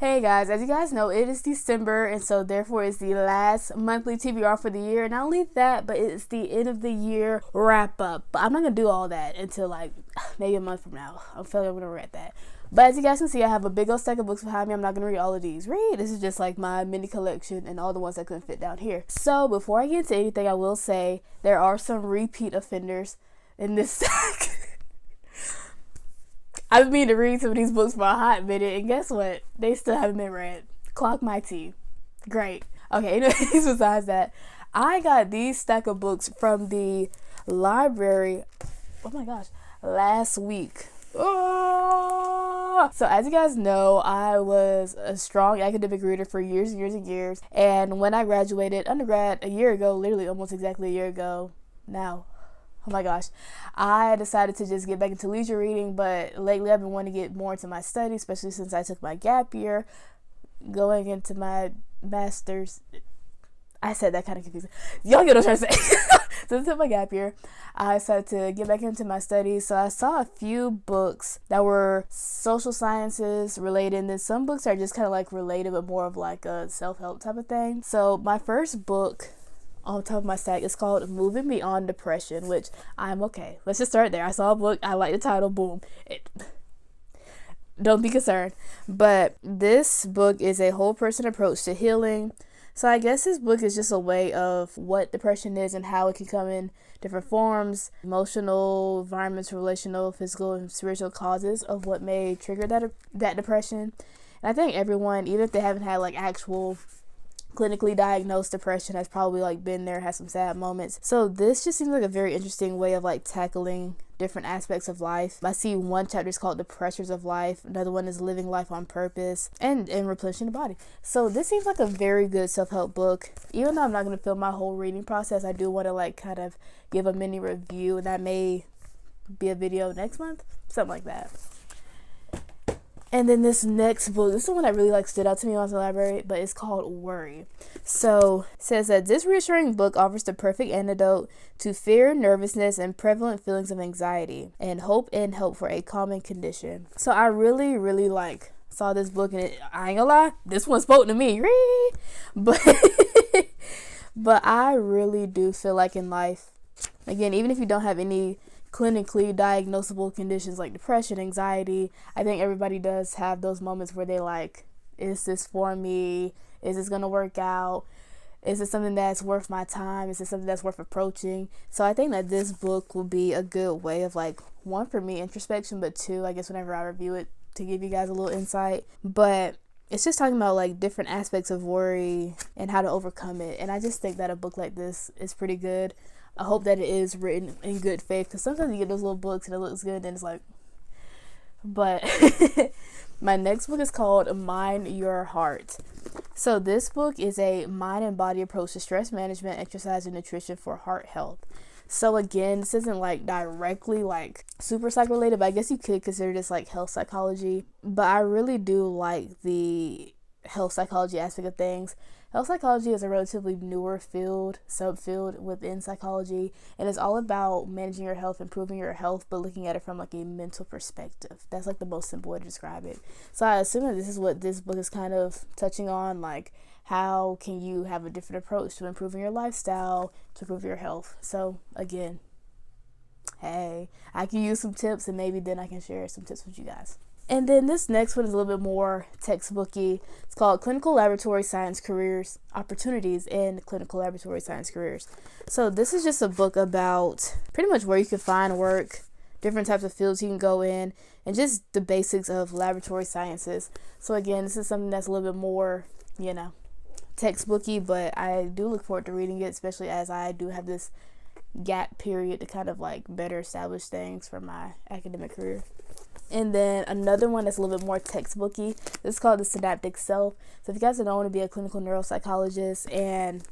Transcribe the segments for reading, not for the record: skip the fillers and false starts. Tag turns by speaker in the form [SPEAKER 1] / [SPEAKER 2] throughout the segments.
[SPEAKER 1] Hey guys, as you guys know, it is December, and so therefore it's the last monthly TBR for the year. Not only that, but it's the end of the year wrap up. But I'm not gonna do all that until like maybe a month from now. I feel like I'm gonna read that. But as you guys can see, I have a big old stack of books behind me. I'm not gonna read all of these. This is just like my mini collection and all the ones that couldn't fit down here. So before I get into anything, I will say there are some repeat offenders in this stack. I've been meaning to read some of these books for a hot minute, and guess what? They still haven't been read. Clock my tea. Great. Okay, anyways, besides that, I got these stack of books from the library, oh my gosh, last week. Oh! So as you guys know, I was a strong academic reader for years and years and years, and when I graduated undergrad a year ago, literally almost exactly a year ago now, oh my gosh, I decided to just get back into leisure reading, but lately I've been wanting to get more into my studies, especially since I took my gap year, going into my master's. I said that kind of confusing. Y'all get what I'm trying to say. So I took my gap year. I decided to get back into my studies, so I saw a few books that were social sciences related, and then some books are just kind of like related, but more of like a self-help type of thing. So my first book on top of my stack is called Moving Beyond Depression, which I'm okay. Let's just start there. I saw a book, I like the title, boom. Don't be concerned. But this book is a whole person approach to healing. So I guess this book is just a way of what depression is and how it can come in different forms, emotional, environmental, relational, physical, and spiritual causes of what may trigger that depression. And I think everyone, even if they haven't had like actual clinically diagnosed depression, has probably like been there, has some sad moments. So this just seems like a very interesting way of like tackling different aspects of life. I see one chapter is called The Pressures of Life, another one is Living Life on Purpose, and Replenishing the Body. So this seems like a very good self-help book. Even though I'm not going to film my whole reading process, I do want to like kind of give a mini review, and that may be a video next month, something like that. And then this next book, this is the one that really like stood out to me when I was in the library, but it's called Worry. So it says that this reassuring book offers the perfect antidote to fear, nervousness, and prevalent feelings of anxiety, and hope for a calming condition. So I really, really like saw this book, and I ain't gonna lie, this one spoke to me. But but I really do feel like in life, again, even if you don't have any clinically diagnosable conditions like depression, anxiety, I think everybody does have those moments where they like, is this for me? Is this gonna work out? Is this something that's worth my time? Is this something that's worth approaching? So I think that this book will be a good way of like, one, for me, introspection, but two, I guess whenever I review it, to give you guys a little insight. But it's just talking about like different aspects of worry and how to overcome it. And I just think that a book like this is pretty good. I hope that it is written in good faith, because sometimes you get those little books and it looks good and it's like, but my next book is called Mind Your Heart. So this book is a mind and body approach to stress management, exercise, and nutrition for heart health. So again, this isn't like directly like super psych related, but I guess you could consider this like health psychology. But I really do like the health psychology aspect of things. Health psychology is a relatively newer subfield within psychology, and it's all about managing your health, improving your health, but looking at it from like a mental perspective. That's like the most simple way to describe it. So I assume that this is what this book is kind of touching on, like how can you have a different approach to improving your lifestyle to improve your health. So again, hey, I can use some tips, and maybe then I can share some tips with you guys. And then this next one is a little bit more textbooky. It's called Clinical Laboratory Science Careers, Opportunities in Clinical Laboratory Science Careers. So this is just a book about pretty much where you can find work, different types of fields you can go in, and just the basics of laboratory sciences. So again, this is something that's a little bit more, textbooky, but I do look forward to reading it, especially as I do have this gap period to kind of like better establish things for my academic career. And then another one that's a little bit more textbooky, this is called The Synaptic Self. So if you guys don't want to be a clinical neuropsychologist, and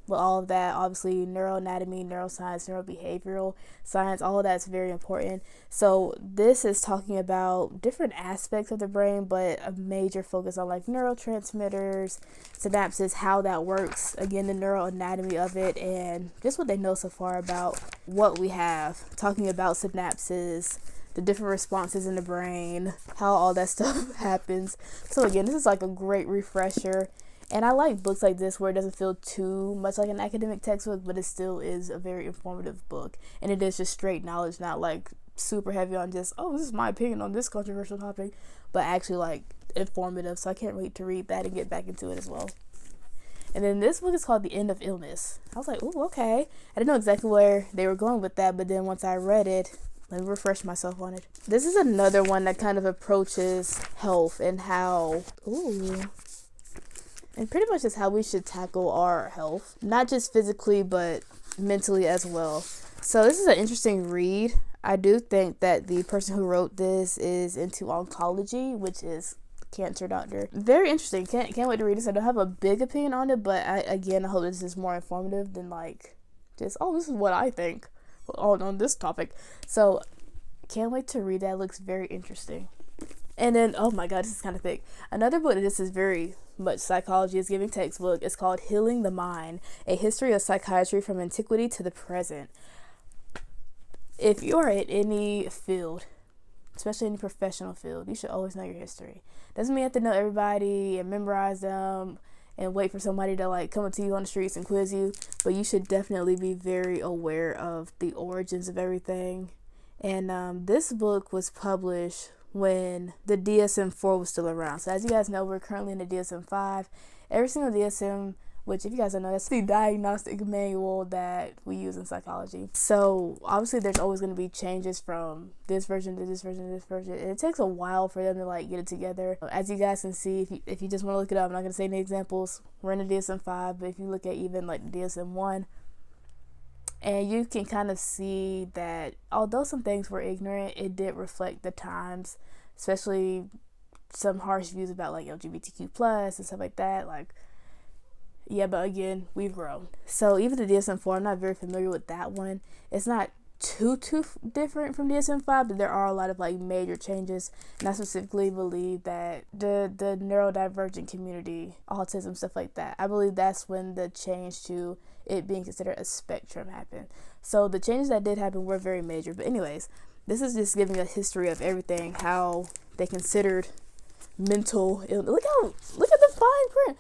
[SPEAKER 1] with all of that, obviously neuroanatomy, neuroscience, neurobehavioral science, all of that's very important. So this is talking about different aspects of the brain, but a major focus on like neurotransmitters, synapses, how that works, again, the neuroanatomy of it, and just what they know so far about what we have, talking about synapses, the different responses in the brain, how all that stuff happens. So again, this is like a great refresher. And I like books like this where it doesn't feel too much like an academic textbook, but it still is a very informative book. And it is just straight knowledge, not like super heavy on just, oh, this is my opinion on this controversial topic, but actually like informative. So I can't wait to read that and get back into it as well. And then this book is called The End of Illness. I was like, ooh, okay. I didn't know exactly where they were going with that, but then once I read it, let me refresh myself on it. This is another one that kind of approaches health and how, and pretty much just how we should tackle our health, not just physically, but mentally as well. So this is an interesting read. I do think that the person who wrote this is into oncology, which is cancer doctor. Very interesting. Can't wait to read this. I don't have a big opinion on it, but I hope this is more informative than like just, oh, this is what I think on this topic. So can't wait to read that. It looks very interesting. And then, oh my god, this is kind of thick. Another book that this is very much psychology is giving textbook. It's called Healing the Mind, A History of Psychiatry from Antiquity to the Present. If you are in any field, especially any professional field, you should always know your history. Doesn't mean you have to know everybody and memorize them and wait for somebody to like come up to you on the streets and quiz you, but you should definitely be very aware of the origins of everything. And this book was published when the DSM-4 was still around. So as you guys know, we're currently in the DSM-5. Every single DSM, which if you guys don't know, that's the diagnostic manual that we use in psychology. So obviously there's always going to be changes from this version to this version to this version. And it takes a while for them to like get it together. As you guys can see, if you just want to look it up, I'm not going to say any examples. We're in the DSM-5, but if you look at even like the DSM-1, and you can kind of see that although some things were ignorant, it did reflect the times, especially some harsh views about like LGBTQ plus and stuff like that. Like, yeah, but again, we've grown. So even the DSM-4, I'm not very familiar with that one. It's not too different from DSM-5, but there are a lot of like major changes. And I specifically believe that the neurodivergent community, autism, stuff like that, I believe that's when the change to it being considered a spectrum happened. So the changes that did happen were very major. But anyways, this is just giving a history of everything, how they considered mental illness. Look at the fine print.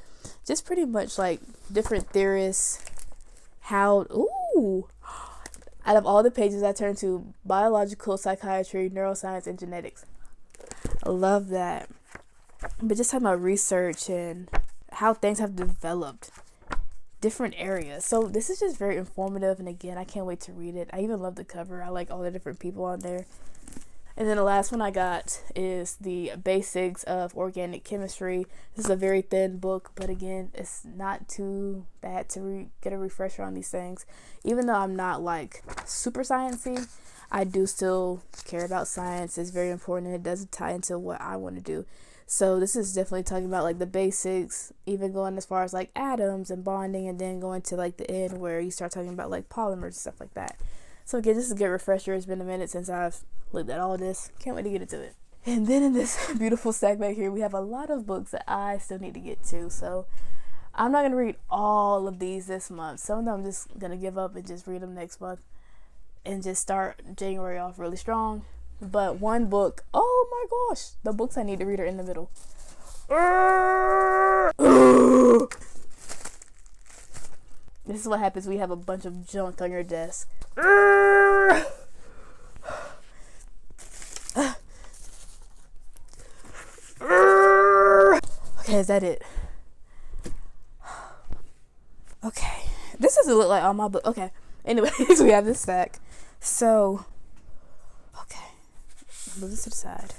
[SPEAKER 1] Just pretty much like different theorists, how, out of all the pages I turned to, biological psychiatry, neuroscience, and genetics. I love that. But just talking about research and how things have developed, different areas. So this is just very informative, and again, I can't wait to read it. I even love the cover. I like all the different people on there. And then the last one I got is the Basics of Organic Chemistry. This is a very thin book, but again, it's not too bad to get a refresher on these things. Even though I'm not like super sciencey, I do still care about science. It's very important, and it does tie into what I want to do. So this is definitely talking about like the basics, even going as far as like atoms and bonding, and then going to like the end where you start talking about like polymers and stuff like that. So again, this is a good refresher. It's been a minute since I've looked at all this. Can't wait to get into it. And then in this beautiful segment here, we have a lot of books that I still need to get to. So I'm not going to read all of these this month. Some of them I'm just going to give up and just read them next month and just start January off really strong. But one book, oh my gosh, the books I need to read are in the middle. This is what happens when you have a bunch of junk on your desk. Okay, is that it? Okay. This doesn't look like all my book. Okay. Anyways, we have this stack. So, okay. Move this to the side.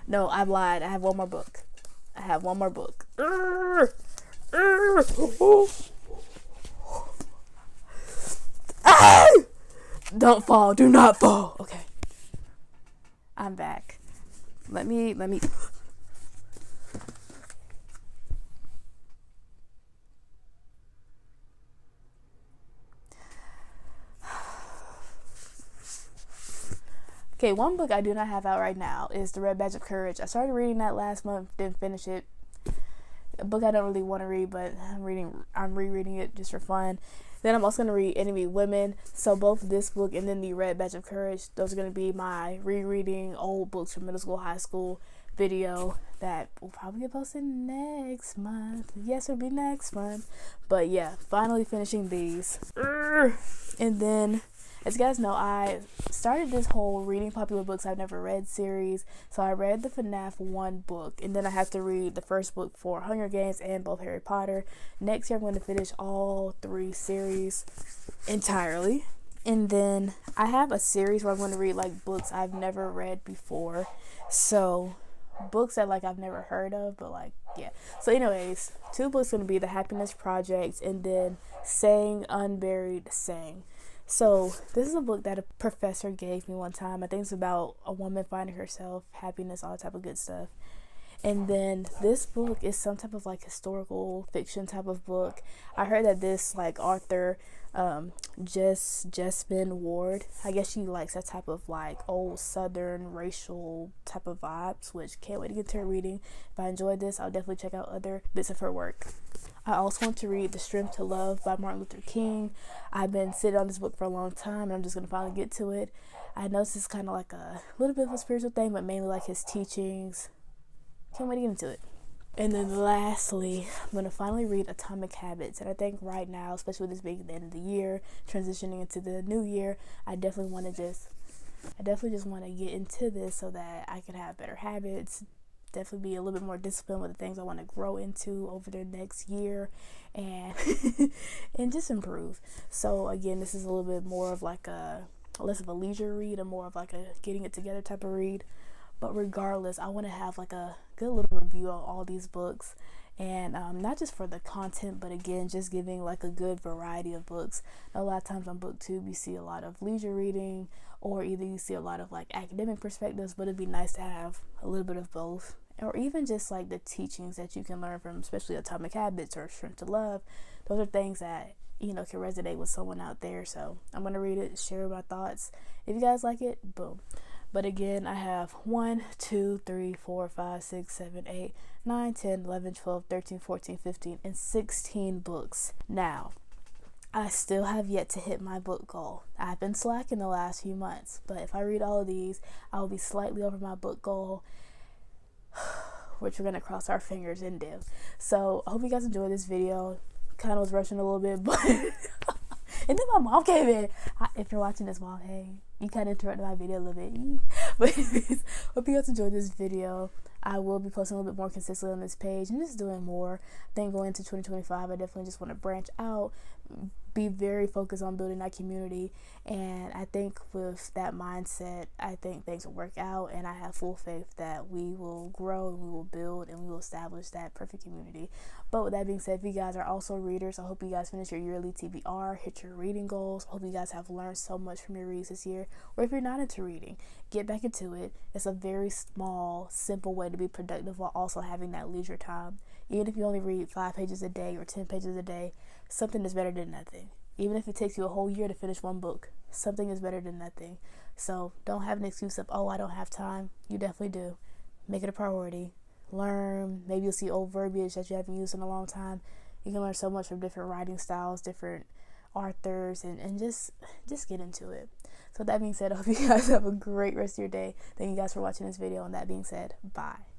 [SPEAKER 1] No, I lied. I have one more book. Don't fall. Do not fall. Okay. I'm back. Let me. Okay, one book I do not have out right now is The Red Badge of Courage. I started reading that last month, didn't finish it. A book I don't really want to read, but I'm rereading it just for fun. Then I'm also going to read Enemy Women. So both this book and then the Red Badge of Courage, those are going to be my rereading old books from middle school, high school video that will probably get posted next month. Yes, it'll be next month. But yeah, finally finishing these. And then, as you guys know, I started this whole reading popular books I've never read series. So I read the FNAF 1 book, and then I have to read the first book for Hunger Games and both Harry Potter. Next year I'm going to finish all 3 series entirely. And then I have a series where I'm going to read like books I've never read before. So books that like I've never heard of, but like, yeah. So anyways, 2 books going to be The Happiness Project and then Saying Unburied Saying. So this is a book that a professor gave me one time. I think it's about a woman finding herself, happiness, all that type of good stuff. And then this book is some type of like historical fiction type of book. I heard that this like author, Jessamine Ward, I guess she likes that type of like old southern racial type of vibes, which can't wait to get to her reading. If I enjoyed this, I'll definitely check out other bits of her work. I also want to read The Strength to Love by Martin Luther King. I've been sitting on this book for a long time, and I'm just going to finally get to it. I know this is kind of like a little bit of a spiritual thing, but mainly like his teachings. Can't wait to get into it. And then lastly, I'm going to finally read Atomic Habits. And I think right now, especially with this being the end of the year, transitioning into the new year, I definitely just want to get into this so that I can have better habits, definitely be a little bit more disciplined with the things I want to grow into over the next year, and and just improve. So again, this is a little bit more of like a less of a leisure read and more of like a getting it together type of read. But regardless, I want to have like a good little review on all these books, and not just for the content, but again, just giving like a good variety of books. A lot of times on BookTube, you see a lot of leisure reading, or either you see a lot of like academic perspectives, but it'd be nice to have a little bit of both. Or even just like the teachings that you can learn from, especially Atomic Habits or Strength to Love. Those are things that, you know, can resonate with someone out there. So I'm going to read it, share my thoughts. If you guys like it, boom. But again, I have 1, 2, 3, 4, 5, 6, 7, 8, 9, 10, 11, 12, 13, 14, 15, and 16 books. Now, I still have yet to hit my book goal. I've been slacking the last few months, but if I read all of these, I will be slightly over my book goal, which we're going to cross our fingers and do. So, I hope you guys enjoyed this video. Kind of was rushing a little bit, but... And then my mom came in. If you're watching this, Mom, hey, you kind of interrupted my video a little bit. But anyways, hope you guys enjoyed this video. I will be posting a little bit more consistently on this page and just doing more. I think going into 2025, I definitely just want to branch out, be very focused on building that community. And I think with that mindset, I think things will work out, and I have full faith that we will grow and we will build and we will establish that perfect community. But with that being said, if you guys are also readers, I hope you guys finish your yearly TBR, hit your reading goals. I hope you guys have learned so much from your reads this year. Or if you're not into reading, get back into it. It's a very small, simple way to be productive while also having that leisure time. Even if you only read 5 pages a day or 10 pages a day, something is better than nothing. Even if it takes you a whole year to finish one book, something is better than nothing. So don't have an excuse of, oh, I don't have time. You definitely do. Make it a priority. Learn. Maybe you'll see old verbiage that you haven't used in a long time. You can learn so much from different writing styles, different authors, and just get into it. So that being said, I hope you guys have a great rest of your day. Thank you guys for watching this video. And that being said, bye.